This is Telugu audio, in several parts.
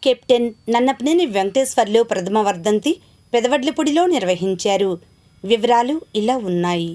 కెప్టెన్ నన్నపనేని వెంకటేశ్వర్లు ప్రథమ వర్ధంతి పెదవడ్లపూడిలో నిర్వహించారు. వివరాలు ఇలా ఉన్నాయి.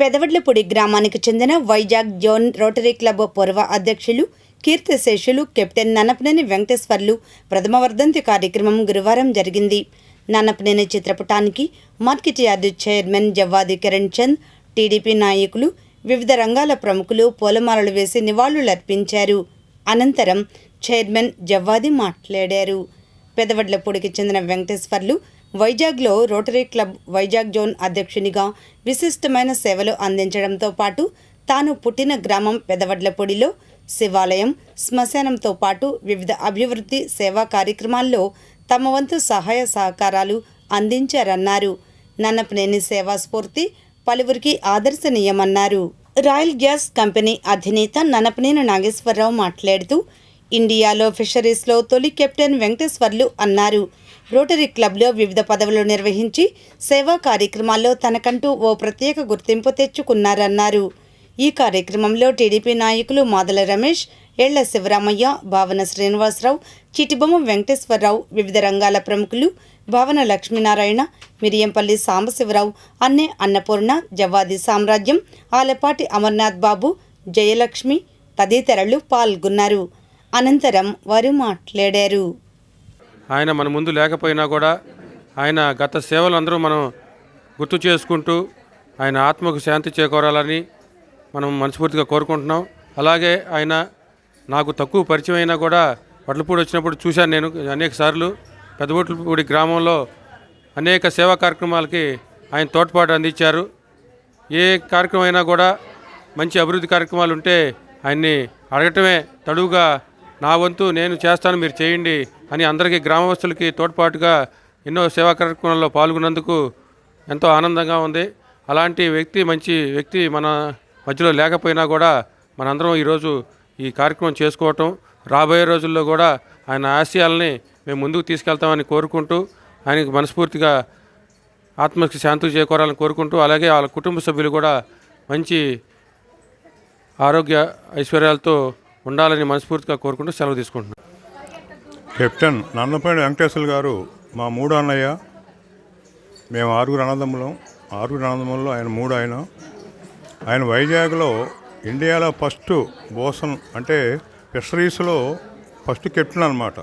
పెదవడ్లపూడి గ్రామానికి చెందిన వైజాగ్ జోన్ రోటరీ క్లబ్ పూర్వ అధ్యక్షులు కీర్తిశేషులు కెప్టెన్ నన్నపనేని వెంకటేశ్వర్లు ప్రథమ వర్ధంతి కార్యక్రమం గురువారం జరిగింది. నన్నపనేని చిత్రపటానికి market yard chairman Javvadi Kiran Chand, TDP నాయకులు, వివిధ రంగాల ప్రముఖులు పూలమాలలు వేసి నివాళులర్పించారు. అనంతరం చైర్మన్ జవ్వాది మాట్లాడారు. పెదవడ్లపూడికి చెందిన వెంకటేశ్వర్లు వైజాగ్లో రోటరీ క్లబ్ వైజాగ్ జోన్ అధ్యక్షునిగా విశిష్టమైన సేవలు అందించడంతో పాటు తాను పుట్టిన గ్రామం పెదవడ్లపూడిలో శివాలయం, శ్మశానంతో పాటు వివిధ అభివృద్ధి సేవా కార్యక్రమాల్లో తమ వంతు సహాయ సహకారాలు అందించారన్నారు. నన్నపనేని సేవా స్ఫూర్తి పలువురికి ఆదర్శనీయమన్నారు. రాయల్ గ్యాస్ కంపెనీ అధినేత నన్నపనేని నాగేశ్వరరావు మాట్లాడుతూ ఇండియాలో ఫిషరీస్లో తొలి కెప్టెన్ వెంకటేశ్వర్లు అన్నారు. రోటరీ క్లబ్లో వివిధ పదవులు నిర్వహించి సేవా కార్యక్రమాల్లో తనకంటూ ఓ ప్రత్యేక గుర్తింపు తెచ్చుకున్నారన్నారు. ఈ కార్యక్రమంలో టీడీపీ నాయకులు మాదల రమేష్, ఏళ్ల శివరామయ్య, భావన శ్రీనివాసరావు, చిటిబొమ్మ వెంకటేశ్వరరావు, వివిధ రంగాల ప్రముఖులు భావన లక్ష్మీనారాయణ, మిరియంపల్లి సాంబశివరావు, అన్నే అన్నపూర్ణ, జవ్వాది సామ్రాజ్యం, ఆలపాటి అమర్నాథ్ బాబు, జయలక్ష్మి తదితరులు పాల్గొన్నారు. అనంతరం వారు మాట్లాడారు. ఆయన మన ముందు లేకపోయినా కూడా ఆయన గత సేవలు అందరూ మనం గుర్తు చేసుకుంటూ ఆయన ఆత్మకు శాంతి చేకూరాలని మనం మనస్ఫూర్తిగా కోరుకుంటున్నాం. అలాగే ఆయన నాకు తక్కువ పరిచయం అయినా కూడా వడ్లపూడి వచ్చినప్పుడు చూశాను. నేను అనేక సార్లు పెదవడ్లపూడి గ్రామంలో అనేక సేవా కార్యక్రమాలకి ఆయన తోడ్పాటు అందించారు. ఏ కార్యక్రమం అయినా కూడా మంచి అభివృద్ధి కార్యక్రమాలు ఉంటే ఆయన్ని అడగటమే తడువుగా నా వంతు నేను చేస్తాను, మీరు చేయండి అని అందరికీ గ్రామస్తులకి తోడ్పాటుగా ఎన్నో సేవా కార్యక్రమాల్లో పాల్గొన్నందుకు ఎంతో ఆనందంగా ఉంది. అలాంటి వ్యక్తి, మంచి వ్యక్తి మన మధ్యలో లేకపోయినా కూడా మనందరం ఈరోజు ఈ కార్యక్రమం చేసుకోవటం, రాబోయే రోజుల్లో కూడా ఆయన ఆశయాలని మేము ముందుకు తీసుకెళ్తామని కోరుకుంటూ ఆయనకు మనస్ఫూర్తిగా ఆత్మకి శాంతి చేకూరాలని కోరుకుంటూ, అలాగే వాళ్ళ కుటుంబ సభ్యులు కూడా మంచి ఆరోగ్య ఐశ్వర్యాలతో ఉండాలని మనస్ఫూర్తిగా కోరుకుంటూ సెలవు తీసుకుంటున్నాను. కెప్టెన్ నన్నపనేని వెంకటేశ్వర్లు గారు మా మూడో అన్నయ్య. మేము ఆరుగురు అన్నదమ్ముల్లో ఆయన మూడో. ఆయన వైజాగ్లో ఇండియాలో ఫస్ట్ బోసన్ అంటే ఫిషరీస్లో ఫస్ట్ కెప్టెన్ అన్నమాట.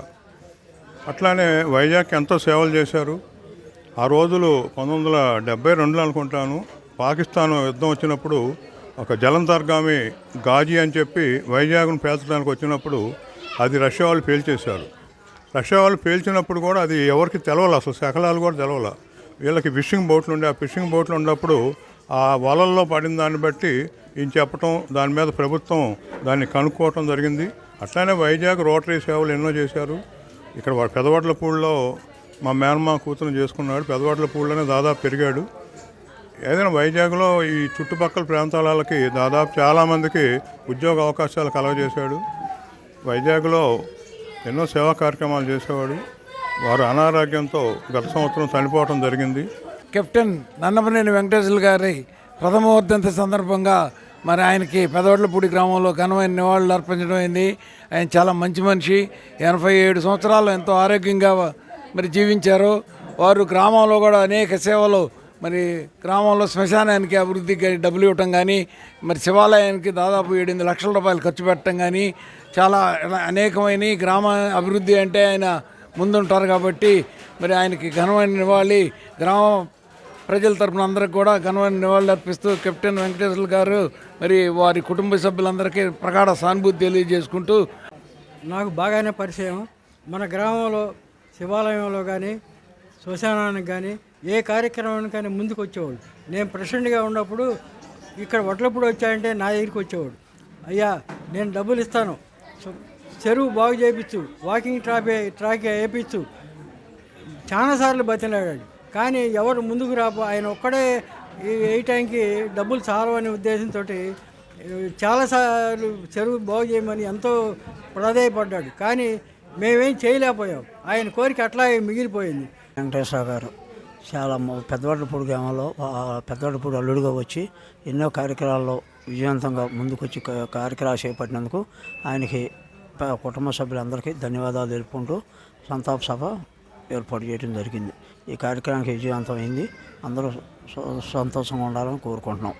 అట్లానే వైజాగ్కి ఎంతో సేవలు చేశారు. ఆ రోజులు 1972 అనుకుంటాను, పాకిస్తాన్ యుద్ధం వచ్చినప్పుడు ఒక జలంతర్గామి గాజీ అని చెప్పి వైజాగ్ను పేల్చడానికి వచ్చినప్పుడు అది రష్యా వాళ్ళు పేల్చేశారు. రష్యా వాళ్ళు పేల్చినప్పుడు కూడా అది ఎవరికి తెలవాలి, అసలు శకలాలు కూడా తెలవాలి. వీళ్ళకి ఫిషింగ్ బోట్లు ఉండే, ఆ ఫిషింగ్ బోట్లు ఉన్నప్పుడు ఆ వలల్లో పడిన దాన్ని బట్టి ఈయన చెప్పటం, దాని మీద ప్రభుత్వం దాన్ని కనుక్కోవటం జరిగింది. అట్లానే వైజాగ్ రోటరీ సేవలు ఎన్నో చేశారు. ఇక్కడ పెదవడ్లపూడిలో మా మేనమా కూతురు చేసుకున్నాడు. పెదవడ్లపూడిలోనే దాదాపు పెరిగాడు. ఏదైనా వైజాగ్లో ఈ చుట్టుపక్కల ప్రాంతాలకి దాదాపు చాలామందికి ఉద్యోగ అవకాశాలు కలగజేశాడు. వైజాగ్లో ఎన్నో సేవా కార్యక్రమాలు చేసేవాడు. వారు అనారోగ్యంతో గత సంవత్సరం చనిపోవడం జరిగింది. కెప్టెన్ నన్నపనేని వెంకటేశ్వర్లు గారి ప్రథమ వర్ధంతి సందర్భంగా మరి ఆయనకి పెదవడ్లపూడి గ్రామంలో ఘనమైన నివాళులు అర్పించడం అయింది. ఆయన చాలా మంచి మనిషి. 87 సంవత్సరాలు ఎంతో ఆరోగ్యంగా మరి జీవించారు. వారు గ్రామంలో కూడా అనేక సేవలు, మరి గ్రామంలో శ్మశానానికి అభివృద్ధికి డబ్బులు ఇవ్వటం కానీ, మరి శివాలయానికి దాదాపు 7-8 లక్షల రూపాయలు ఖర్చు పెట్టడం కానీ చాలా అనేకమైన గ్రామ అభివృద్ధి అంటే ఆయన ముందుంటారు. కాబట్టి మరి ఆయనకి ఘనమైన నివాళి గ్రామ ప్రజల తరపున అందరికి కూడా ఘనమైన నివాళులు అర్పిస్తూ కెప్టెన్ వెంకటేశ్వర్లు గారు మరి వారి కుటుంబ సభ్యులందరికీ ప్రగాఢ సానుభూతి తెలియజేసుకుంటూ, నాకు బాగానే పరిచయం. మన గ్రామంలో శివాలయంలో కానీ శ్మశానానికి కానీ ఏ కార్యక్రమానికి కానీ ముందుకు వచ్చేవాడు. నేను ప్రెసిడెంట్గా ఉన్నప్పుడు ఇక్కడ వడ్లపూడి వచ్చాయంటే నా దగ్గరికి వచ్చేవాడు. అయ్యా నేను డబ్బులు ఇస్తాను, చెరువు బాగు చేయించు, వాకింగ్ ట్రాక్ వేయించు, చాలాసార్లు బతిలాడాడు. కానీ ఎవరు ముందుకు రాపో, ఆయన ఒక్కడే వేయటానికి డబ్బులు చాలవనే ఉద్దేశంతో చాలాసార్లు చెరువు బాగు చేయమని ఎంతో ప్రాధాయపడ్డాడు. కానీ మేమేం చేయలేకపోయాం. ఆయన కోరిక అట్లా మిగిలిపోయింది. వెంకటేశ్వర గారు చాలా పెద్దవడ్లపూడి గ్రామంలో పెద్దవడ్లపూడి అల్లుడుగా వచ్చి ఎన్నో కార్యక్రమాల్లో విజయవంతంగా ముందుకొచ్చి కార్యక్రమాలు చేపట్టినందుకు ఆయనకి కుటుంబ సభ్యులందరికీ ధన్యవాదాలు తెలుపుకుంటూ సంతాప సభ ఏర్పాటు చేయడం జరిగింది. ఈ కార్యక్రమానికి విజయవంతమైంది. అందరూ సంతోషంగా ఉండాలని కోరుకుంటున్నాం.